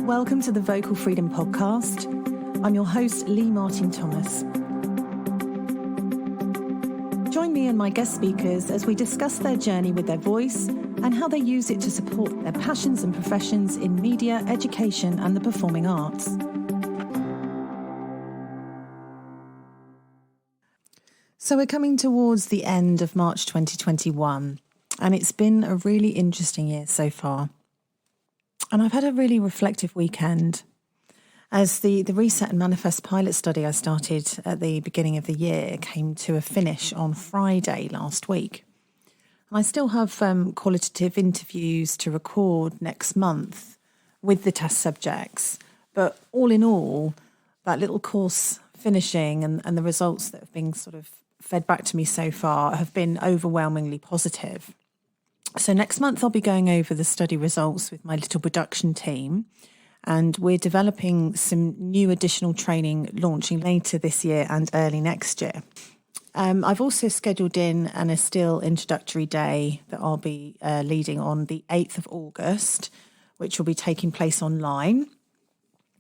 Welcome to the Vocal Freedom Podcast. I'm your host, Leigh Martyn Thomas. Join me and my guest speakers as we discuss their journey with their voice and how they use it to support their passions and professions in media, education, and the performing arts. So we're coming towards the end of March 2021, and it's been a really interesting year so far. And I've had a really reflective weekend as the Reset and Manifest pilot study I started at the beginning of the year came to a finish on Friday last week. And I still have qualitative interviews to record next month with the test subjects. But all in all, that little course finishing and the results that have been sort of fed back to me so far have been overwhelmingly positive. So next month I'll be going over the study results with my little production team, and we're developing some new additional training launching later this year and early next year. I've also scheduled in an Estill introductory day that I'll be leading on the 8th of August, which will be taking place online.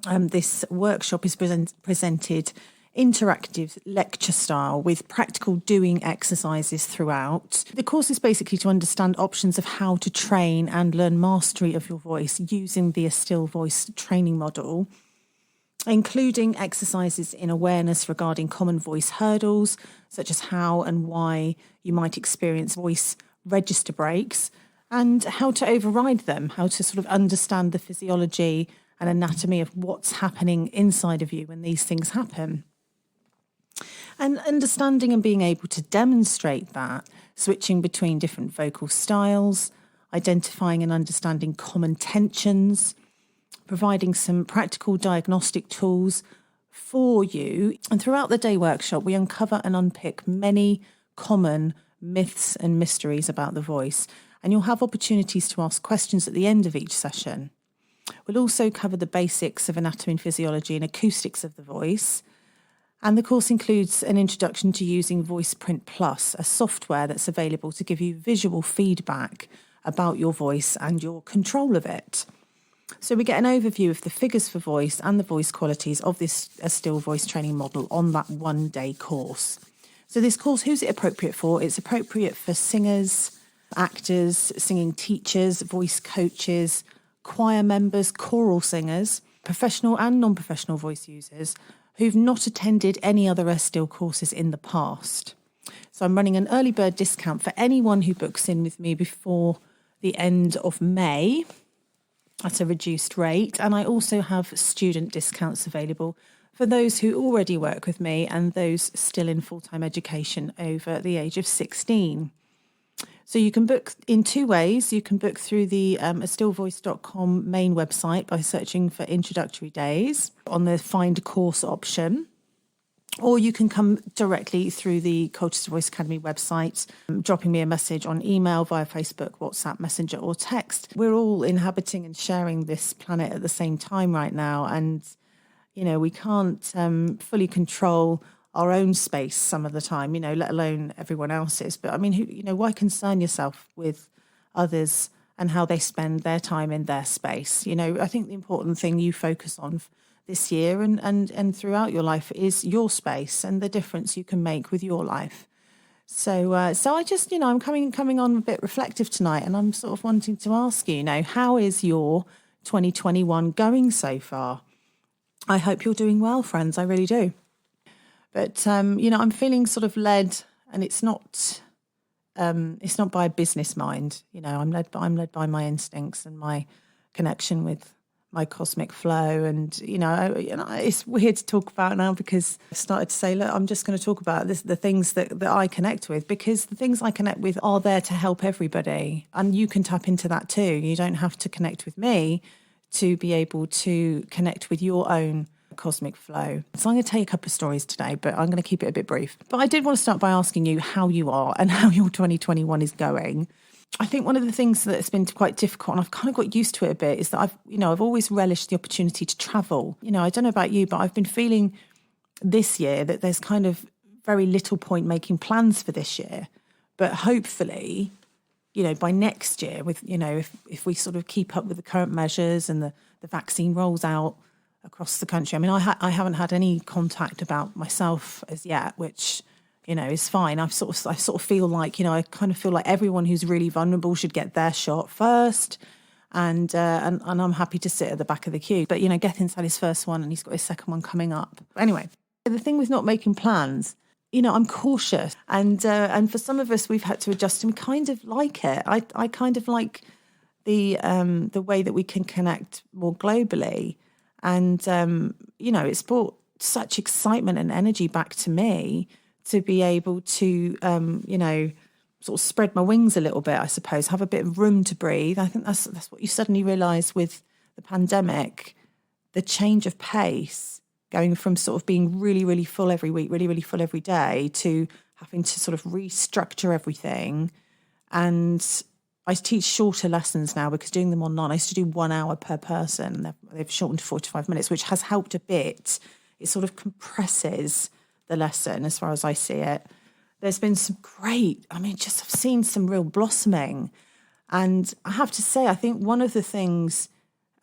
This workshop is presented interactive lecture style with practical doing exercises throughout. The course is basically to understand options of how to train and learn mastery of your voice using the Estill Voice Training model, including exercises in awareness regarding common voice hurdles, such as how and why you might experience voice register breaks and how to override them, how to sort of understand the physiology and anatomy of what's happening inside of you when these things happen. And understanding and being able to demonstrate that, switching between different vocal styles, identifying and understanding common tensions, providing some practical diagnostic tools for you. And throughout the day workshop, we uncover and unpick many common myths and mysteries about the voice. And you'll have opportunities to ask questions at the end of each session. We'll also cover the basics of anatomy and physiology and acoustics of the voice. And the course includes an introduction to using VoicePrint Plus, a software that's available to give you visual feedback about your voice and your control of it. So we get an overview of the figures for voice and the voice qualities of this Estill Voice Training model on that one-day course. So this course, who's it appropriate for? It's appropriate for singers, actors, singing teachers, voice coaches, choir members, choral singers, professional and non-professional voice users who've not attended any other Estill courses in the past. So I'm running an early bird discount for anyone who books in with me before the end of May at a reduced rate. And I also have student discounts available for those who already work with me and those still in full-time education over the age of 16. So you can book in two ways. You can book through the estillvoice.com main website by searching for introductory days on the find course option, or you can come directly through the Colchester Voice Academy website, dropping me a message on email, via Facebook, WhatsApp, Messenger or text. We're all inhabiting and sharing this planet at the same time right now, and we can't fully control our own space some of the time, let alone everyone else's. But I mean, why concern yourself with others and how they spend their time in their space? I think the important thing you focus on this year and throughout your life is your space and the difference you can make with your life. So I just, I'm coming on a bit reflective tonight, and I'm sort of wanting to ask you, how is your 2021 going so far? I hope you're doing well, friends. I really do. But, I'm feeling sort of led, and it's not by a business mind. I'm led by my instincts and my connection with my cosmic flow. And, it's weird to talk about now because I've started to say, look, I'm just going to talk about the things that I connect with, because the things I connect with are there to help everybody. And you can tap into that too. You don't have to connect with me to be able to connect with your own cosmic flow. So I'm going to tell you a couple of stories today, but I'm going to keep it a bit brief. But I did want to start by asking you how you are and how your 2021 is going. I think one of the things that's been quite difficult, and I've kind of got used to it a bit, is that I've always relished the opportunity to travel. I don't know about you, but I've been feeling this year that there's kind of very little point making plans for this year. But hopefully by next year, with, if we sort of keep up with the current measures and the vaccine rolls out across the country. I mean, I haven't had any contact about myself as yet, which, is fine. I sort of feel like, I kind of feel like everyone who's really vulnerable should get their shot first. And I'm happy to sit at the back of the queue. But, Gethin's had his first one and he's got his second one coming up. Anyway, the thing with not making plans, I'm cautious. And for some of us, we've had to adjust, and we kind of like it. I kind of like the way that we can connect more globally. And, it's brought such excitement and energy back to me to be able to, sort of spread my wings a little bit, I suppose, have a bit of room to breathe. I think that's what you suddenly realise with the pandemic, the change of pace, going from sort of being really, really full every week, really, really full every day, to having to sort of restructure everything. And I teach shorter lessons now because doing them online, I used to do 1 hour per person. They've shortened to 45 minutes, which has helped a bit. It sort of compresses the lesson as far as I see it. There's been some I've seen some real blossoming. And I have to say, I think one of the things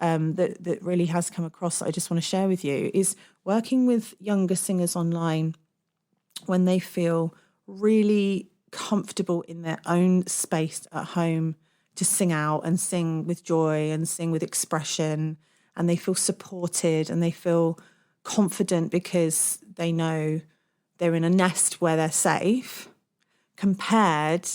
that really has come across that I just want to share with you is working with younger singers online when they feel really comfortable in their own space at home to sing out and sing with joy and sing with expression, and they feel supported and they feel confident because they know they're in a nest where they're safe, compared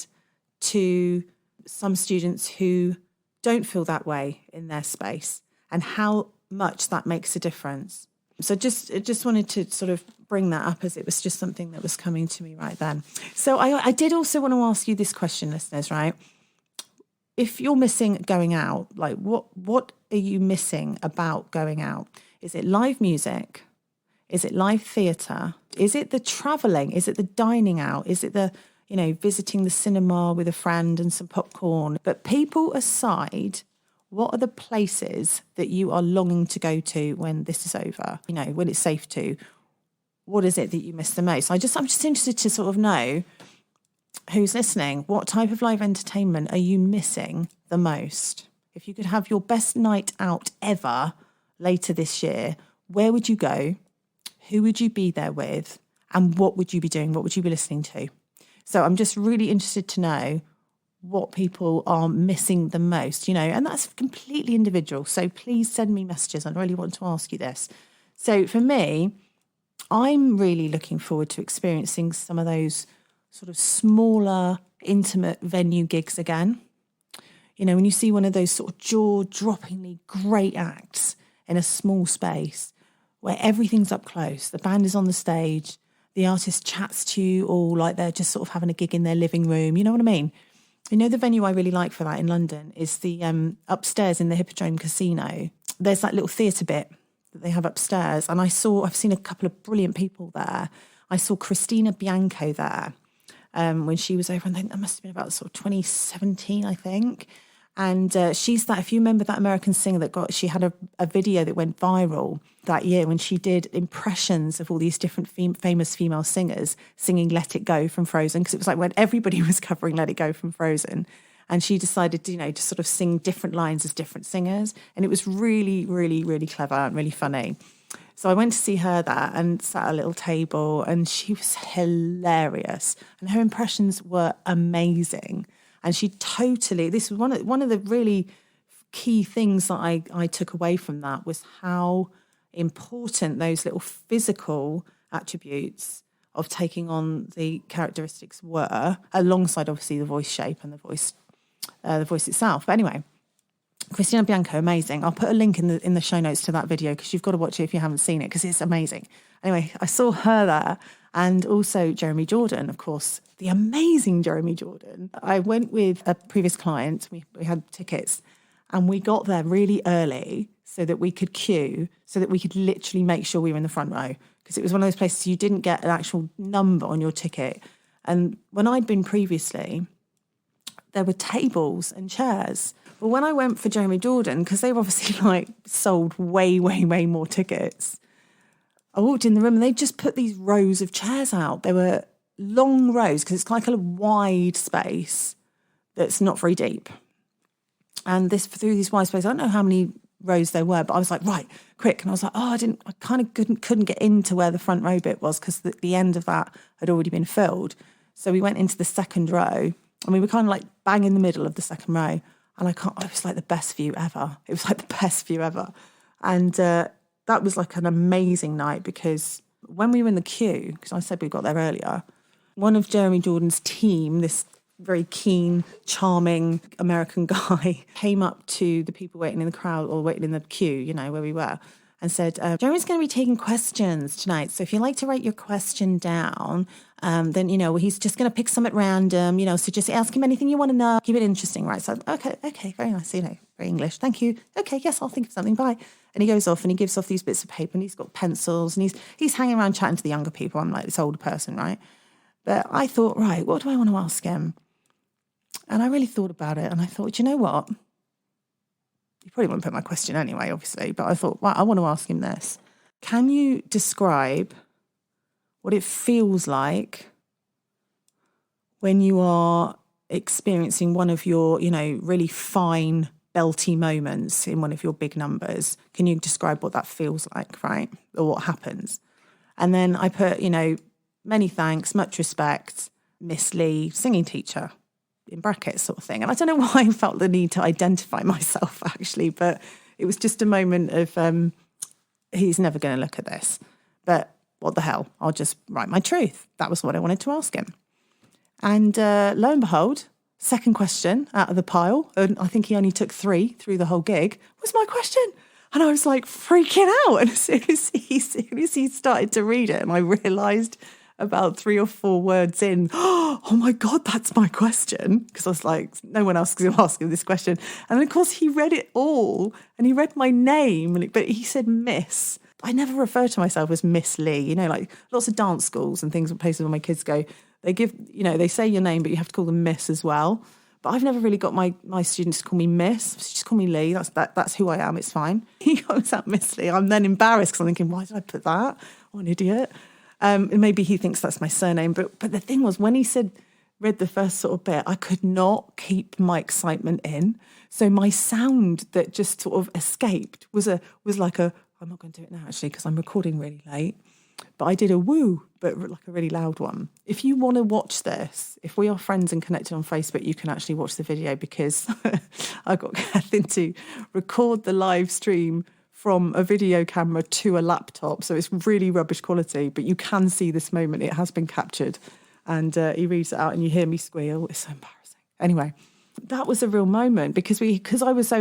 to some students who don't feel that way in their space, and how much that makes a difference. So just wanted to sort of bring that up, as it was just something that was coming to me right then. So I did also want to ask you this question, listeners, right? If you're missing going out, like what are you missing about going out? Is it live music? Is it live theatre? Is it the travelling? Is it the dining out? Is it the, visiting the cinema with a friend and some popcorn? But people aside, what are the places that you are longing to go to when this is over? When it's safe to. What is it that you miss the most? I'm just interested to sort of know, who's listening, what type of live entertainment are you missing the most? If you could have your best night out ever later this year, where would you go? Who would you be there with? And what would you be doing? What would you be listening to? So I'm just really interested to know what people are missing the most, and that's completely individual. So please send me messages. I really want to ask you this. So for me, I'm really looking forward to experiencing some of those sort of smaller, intimate venue gigs again. When you see one of those sort of jaw-droppingly great acts in a small space, where everything's up close, the band is on the stage, the artist chats to you all like they're just sort of having a gig in their living room. You know what I mean? The venue I really like for that in London is the upstairs in the Hippodrome Casino. There's that little theatre bit that they have upstairs. And I've seen a couple of brilliant people there. I saw Christina Bianco there when she was over, and I think that must have been about sort of 2017, I think. And she's that, if you remember that American singer she had a video that went viral that year when she did impressions of all these different famous female singers singing Let It Go from Frozen, because it was like when everybody was covering Let It Go from Frozen. And she decided, to sort of sing different lines as different singers. And it was really, really, really clever and really funny. So I went to see her there and sat at a little table, and she was hilarious. And her impressions were amazing. And this was one of the really key things that I took away from that, was how important those little physical attributes of taking on the characteristics were, alongside obviously the voice shape and the voice itself. But anyway, Christina Bianco, amazing. I'll put a link in the show notes to that video, because you've got to watch it if you haven't seen it, because it's amazing. Anyway, I saw her there, and also Jeremy Jordan, of course, the amazing Jeremy Jordan. I went with a previous client. We had tickets, and we got there really early so that we could queue, so that we could literally make sure we were in the front row, because it was one of those places you didn't get an actual number on your ticket. And when I'd been previously, there were tables and chairs. But when I went for Jeremy Jordan, because they were obviously sold way, way, way more tickets, I walked in the room and they just put these rows of chairs out. There were long rows, because it's like a wide space, that's not very deep. And through these wide spaces, I don't know how many rows there were, but I was like, right, quick. And I was like, I kind of couldn't get into where the front row bit was because the end of that had already been filled. So we went into the second row and we were kind of like bang in the middle of the second row. And it was like the best view ever. It was like the best view ever. And that was like an amazing night because when we were in the queue, because I said we got there earlier, one of Jeremy Jordan's team, this very keen, charming American guy, came up to the people waiting in the crowd or waiting in the queue, where we were, and said, Jeremy's going to be taking questions tonight. So if you'd like to write your question down, then, he's just going to pick some at random, so just ask him anything you want to know. Keep it interesting, right? So, okay, very nice, very English. Thank you. Okay, yes, I'll think of something. Bye. And he goes off and he gives off these bits of paper and he's got pencils and he's hanging around chatting to the younger people. I'm like this older person, right? But I thought, right, what do I want to ask him? And I really thought about it and I thought, you know what? You probably won't put my question anyway, obviously, but I thought, well, I want to ask him this. Can you describe what it feels like when you are experiencing one of your, really fine, belty moments in one of your big numbers? Can you describe what that feels like, right? Or what happens? And then I put, many thanks, much respect, Miss Leigh, singing teacher, in brackets sort of thing. And I don't know why I felt the need to identify myself actually, but it was just a moment of he's never going to look at this. But what the hell? I'll just write my truth. That was what I wanted to ask him. And lo and behold, second question out of the pile, and I think he only took 3 through the whole gig, was my question. And I was like freaking out. And as soon as he started to read it and I realised about 3 or 4 words in, oh my God, that's my question. Because I was like, no one else is going to ask him this question. And then, of course, he read it all and he read my name, but he said Miss. I never refer to myself as Miss Leigh. Like lots of dance schools and things, places where my kids go, they give, they say your name, but you have to call them Miss as well. But I've never really got my students to call me Miss. Just call me Leigh. That's who I am. It's fine. He goes out Miss Leigh. I'm then embarrassed because I'm thinking, why did I put that? Oh, an idiot. And maybe he thinks that's my surname. But the thing was, when he read the first sort of bit, I could not keep my excitement in. So my sound that just sort of escaped was like I'm not going to do it now actually because I'm recording really late. But I did a woo, but like a really loud one. If you want to watch this, if we are friends and connected on Facebook, you can actually watch the video because I got Catherine to record the live stream from a video camera to a laptop. So it's really rubbish quality, but you can see this moment. It has been captured. And he reads it out and you hear me squeal. It's so embarrassing. Anyway, that was a real moment because I was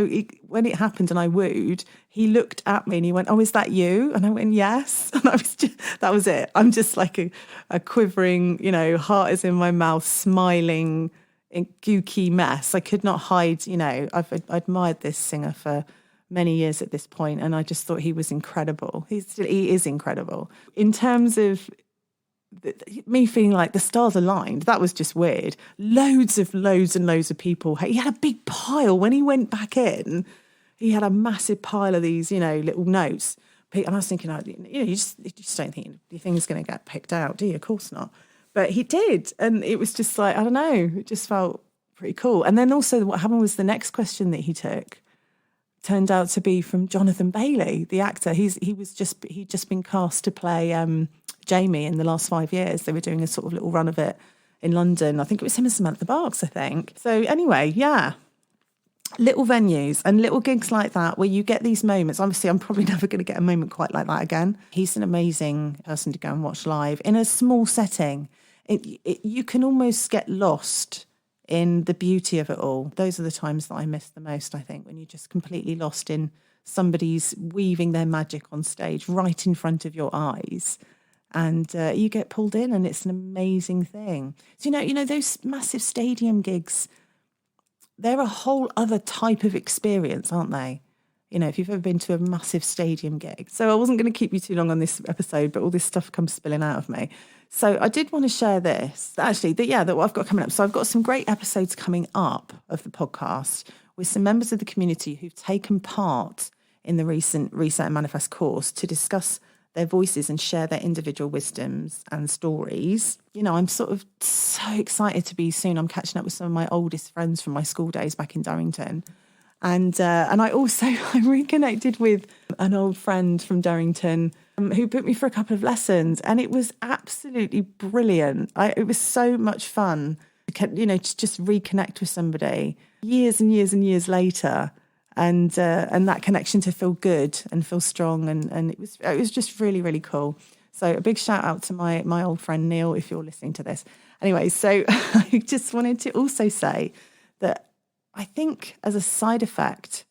when it happened and I wooed, he looked at me and he went, oh, is that you? And I went, yes. And that was it. I'm just like a quivering, heart is in my mouth, smiling, gooky mess. I could not hide, I've admired this singer for many years at this point, and I just thought he was incredible. He is incredible. In terms of me feeling like the stars aligned, that was just weird. Loads and loads of people. He had a big pile. When he went back in, he had a massive pile of these, little notes. And I was thinking, you just don't think your thing's going to get picked out, do you? Of course not. But he did. And it was just like, I don't know, it just felt pretty cool. And then also what happened was the next question that he took turned out to be from Jonathan Bailey, the actor. He'd just been cast to play Jamie in the last 5 years. They were doing a sort of little run of it in London. I think it was him and Samantha Barks, I think. So anyway, yeah. Little venues and little gigs like that where you get these moments. Obviously, I'm probably never going to get a moment quite like that again. He's an amazing person to go and watch live in a small setting. You can almost get lost in the beauty of it all. Those are the times that I miss the most, I think, when you're just completely lost in somebody's weaving their magic on stage right in front of your eyes. And you get pulled in and it's an amazing thing. So, those massive stadium gigs, they're a whole other type of experience, aren't they? If you've ever been to a massive stadium gig. So I wasn't going to keep you too long on this episode, but all this stuff comes spilling out of me. So I did want to share this, actually, that what I've got coming up. So I've got some great episodes coming up of the podcast with some members of the community who've taken part in the recent Reset and Manifest course to discuss their voices and share their individual wisdoms and stories. You know, I'm sort of so excited to be soon. I'm catching up with some of my oldest friends from my school days back in Durrington. And I reconnected with an old friend from Durrington who put me for a couple of lessons, and it was absolutely brilliant. It was so much fun, you know, to just reconnect with somebody years and years and years later, and that connection to feel good and feel strong, and it was just really, really cool. So a big shout out to my old friend Neil, if you're listening to this. Anyway, so I just wanted to also say that I think as a side effect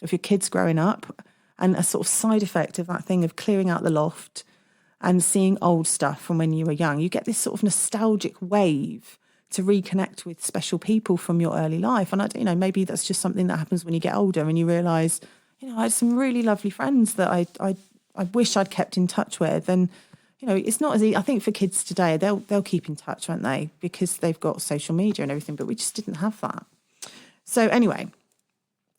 of your kids growing up, and a sort of side effect of that thing of clearing out the loft and seeing old stuff from when you were young, you get this sort of nostalgic wave to reconnect with special people from your early life. And you know, maybe that's just something that happens when you get older and you realise, you know, I had some really lovely friends that I wish I'd kept in touch with. And you know, it's not as easy. I think for kids today, they'll keep in touch, won't they? Because they've got social media and everything, but we just didn't have that. So anyway,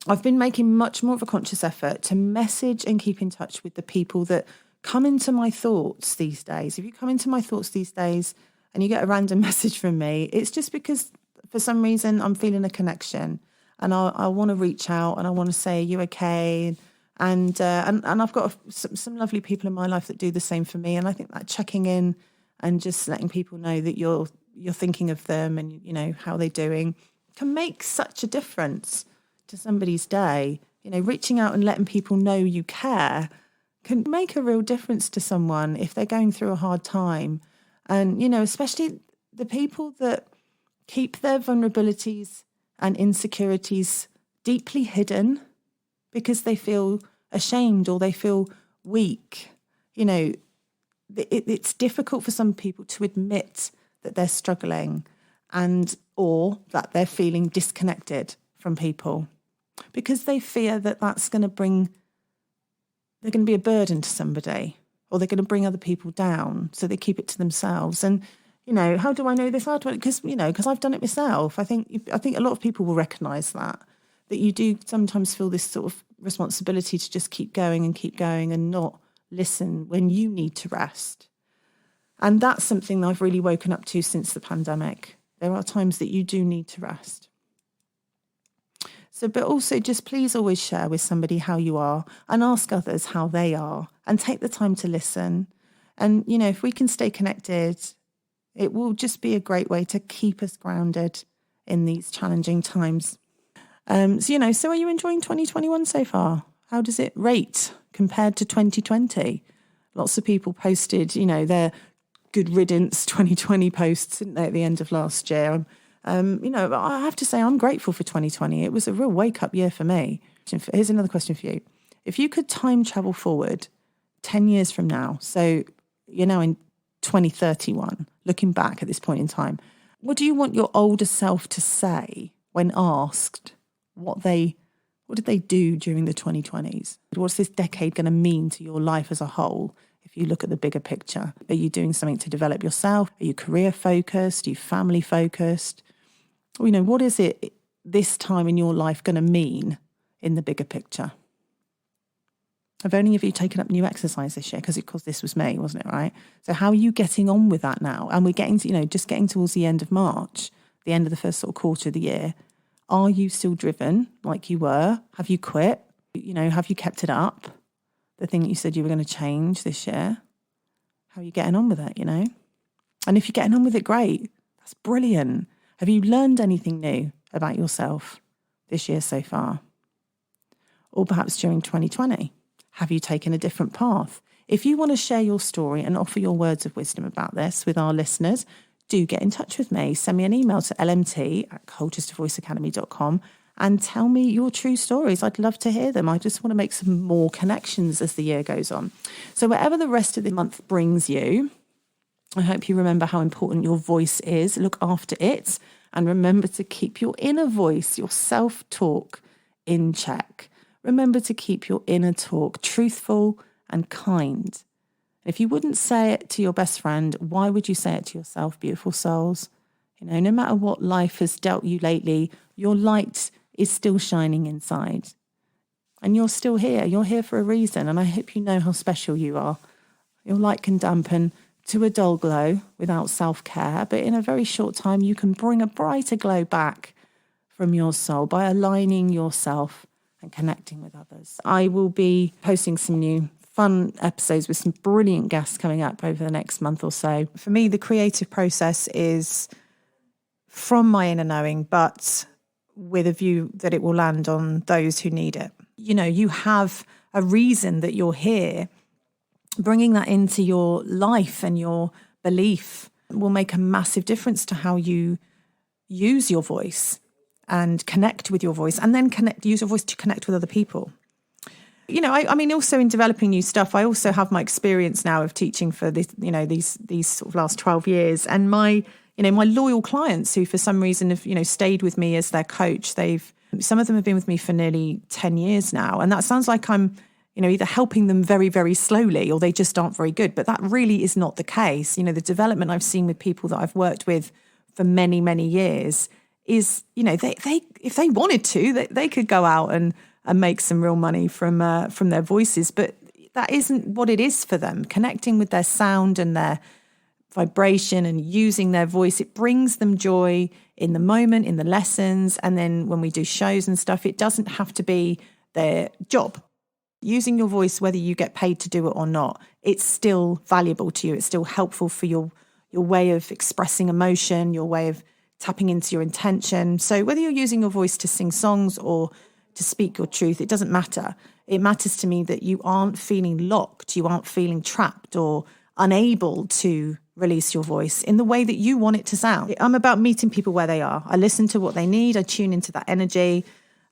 I've been making much more of a conscious effort to message and keep in touch with the people that come into my thoughts these days. If you come into my thoughts these days and you get a random message from me, it's just because for some reason I'm feeling a connection, and I want to reach out and I want to say, are you okay? And I've got some lovely people in my life that do the same for me. And I think that checking in and just letting people know that you're thinking of them and, you know, how they're doing can make such a difference to somebody's day. You know, reaching out and letting people know you care can make a real difference to someone if they're going through a hard time. And, you know, especially the people that keep their vulnerabilities and insecurities deeply hidden because they feel ashamed or they feel weak. You know, it's difficult for some people to admit that they're struggling or that they're feeling disconnected from people because they fear that they're going to be a burden to somebody, or they're going to bring other people down, so they keep it to themselves. And, you know, how do I know this? Because I've done it myself. I think a lot of people will recognise that you do sometimes feel this sort of responsibility to just keep going and not listen when you need to rest. And that's something that I've really woken up to since the pandemic. There are times that you do need to rest. So, but also just please always share with somebody how you are and ask others how they are and take the time to listen. And, you know, if we can stay connected, it will just be a great way to keep us grounded in these challenging times. So are you enjoying 2021 so far? How does it rate compared to 2020? Lots of people posted, you know, their good riddance 2020 posts, didn't they, at the end of last year? I have to say I'm grateful for 2020. It was a real wake-up year for me. Here's another question for you. If you could time travel forward 10 years from now, so you're now in 2031, looking back at this point in time, what do you want your older self to say when asked what did they do during the 2020s? What's this decade going to mean to your life as a whole? If you look at the bigger picture, are you doing something to develop yourself? Are you career focused? Are you family focused? You know, what is it this time in your life going to mean in the bigger picture? Have any of you taken up new exercise this year? Because of course this was May, wasn't it, right? So how are you getting on with that now? And we're getting to, just getting towards the end of March, the end of the first sort of quarter of the year. Are you still driven like you were? Have you quit? Have you kept it up? The thing that you said you were going to change this year? How are you getting on with it, And if you're getting on with it, great. That's brilliant. Have you learned anything new about yourself this year so far? Or perhaps during 2020? Have you taken a different path? If you want to share your story and offer your words of wisdom about this with our listeners, do get in touch with me. Send me an email to lmt@colchestervoiceacademy.com and tell me your true stories. I'd love to hear them. I just want to make some more connections as the year goes on. So wherever the rest of the month brings you, I hope you remember how important your voice is. Look after it and remember to keep your inner voice, your self-talk in check. Remember to keep your inner talk truthful and kind. If you wouldn't say it to your best friend, why would you say it to yourself, beautiful souls? No matter what life has dealt you lately, your light is still shining inside. And you're still here. You're here for a reason. And I hope you know how special you are. Your light can dampen to a dull glow without self-care, but in a very short time, you can bring a brighter glow back from your soul by aligning yourself and connecting with others. I will be posting some new fun episodes with some brilliant guests coming up over the next month or so. For me, the creative process is from my inner knowing, but with a view that it will land on those who need it. You know, you have a reason that you're here. Bringing that into your life and your belief will make a massive difference to how you use your voice and connect with your voice, and then use your voice to connect with other people. You know, I mean, also in developing new stuff, I also have my experience now of teaching for this, you know, these sort of last 12 years. And my loyal clients who for some reason have, you know, stayed with me as their coach, some of them have been with me for nearly 10 years now. And that sounds like I'm, you know, either helping them very, very slowly or they just aren't very good. But that really is not the case. You know, the development I've seen with people that I've worked with for many, many years is, you know, they if they wanted to, they could go out and make some real money from their voices. But that isn't what it is for them. Connecting with their sound and their vibration and using their voice, it brings them joy in the moment, in the lessons. And then when we do shows and stuff, it doesn't have to be their job. Using your voice, whether you get paid to do it or not, it's still valuable to you. It's still helpful for your way of expressing emotion, your way of tapping into your intention. So whether you're using your voice to sing songs or to speak your truth, it doesn't matter. It matters to me that you aren't feeling locked, you aren't feeling trapped or unable to release your voice in the way that you want it to sound. I'm about meeting people where they are. I listen to what they need, I tune into that energy,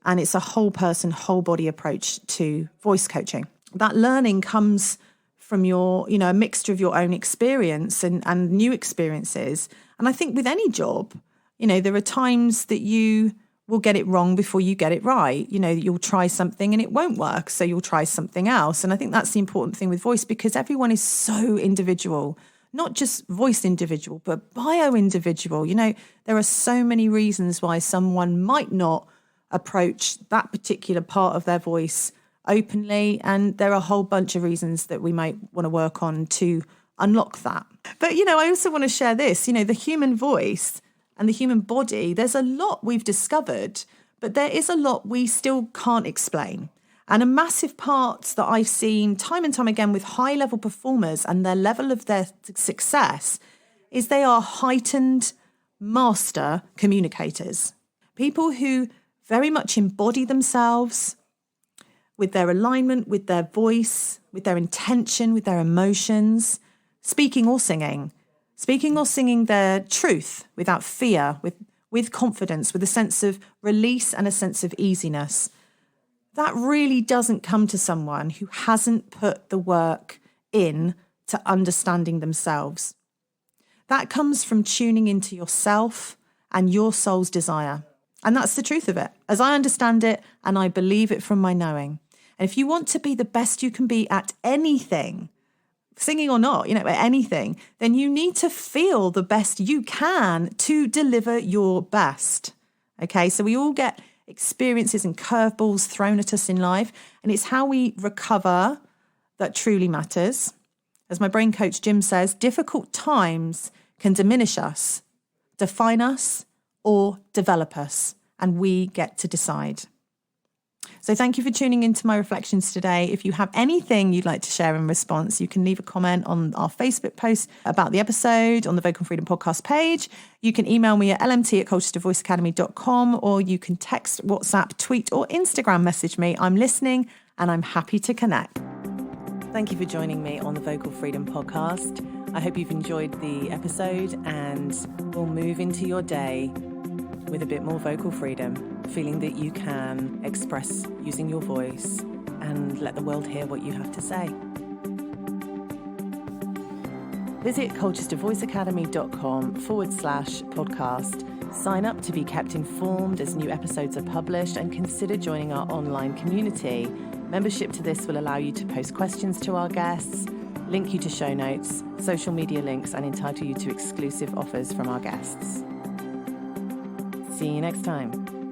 and it's a whole person, whole body approach to voice coaching. That learning comes from your, you know, a mixture of your own experience and new experiences. And I think with any job, you know, there are times that you will get it wrong before you get it right. You know, you'll try something and it won't work, so you'll try something else. And I think that's the important thing with voice, because everyone is so individual, not just voice individual, but bio-individual. You know, there are so many reasons why someone might not approach that particular part of their voice openly. And there are a whole bunch of reasons that we might want to work on to unlock that. But, you know, I also want to share this, you know, the human voice and the human body, there's a lot we've discovered, but there is a lot we still can't explain. And a massive part that I've seen time and time again with high-level performers and their level of their success is they are heightened master communicators. People who very much embody themselves with their alignment, with their voice, with their intention, with their emotions, speaking or singing their truth without fear, with confidence, with a sense of release and a sense of easiness. That really doesn't come to someone who hasn't put the work in to understanding themselves. That comes from tuning into yourself and your soul's desire. And that's the truth of it, as I understand it, and I believe it from my knowing. And if you want to be the best you can be at anything, singing or not, you know, at anything, then you need to feel the best you can to deliver your best. Okay, so we all get experiences and curveballs thrown at us in life, and it's how we recover that truly matters. As my brain coach Jim says, difficult times can diminish us, define us, or develop us, and we get to decide. So thank you for tuning into my reflections today. If you have anything you'd like to share in response, you can leave a comment on our Facebook post about the episode on the Vocal Freedom Podcast page. You can email me at lmt@colchestervoiceacademy.com, or you can text, WhatsApp, tweet, or Instagram message me. I'm listening and I'm happy to connect. Thank you for joining me on the Vocal Freedom Podcast. I hope you've enjoyed the episode and will move into your day with a bit more vocal freedom, feeling that you can express using your voice and let the world hear what you have to say. Visit colchestervoiceacademy.com/podcast. Sign up to be kept informed as new episodes are published, and consider joining our online community. Membership to this will allow you to post questions to our guests, link you to show notes, social media links, and entitle you to exclusive offers from our guests. See you next time.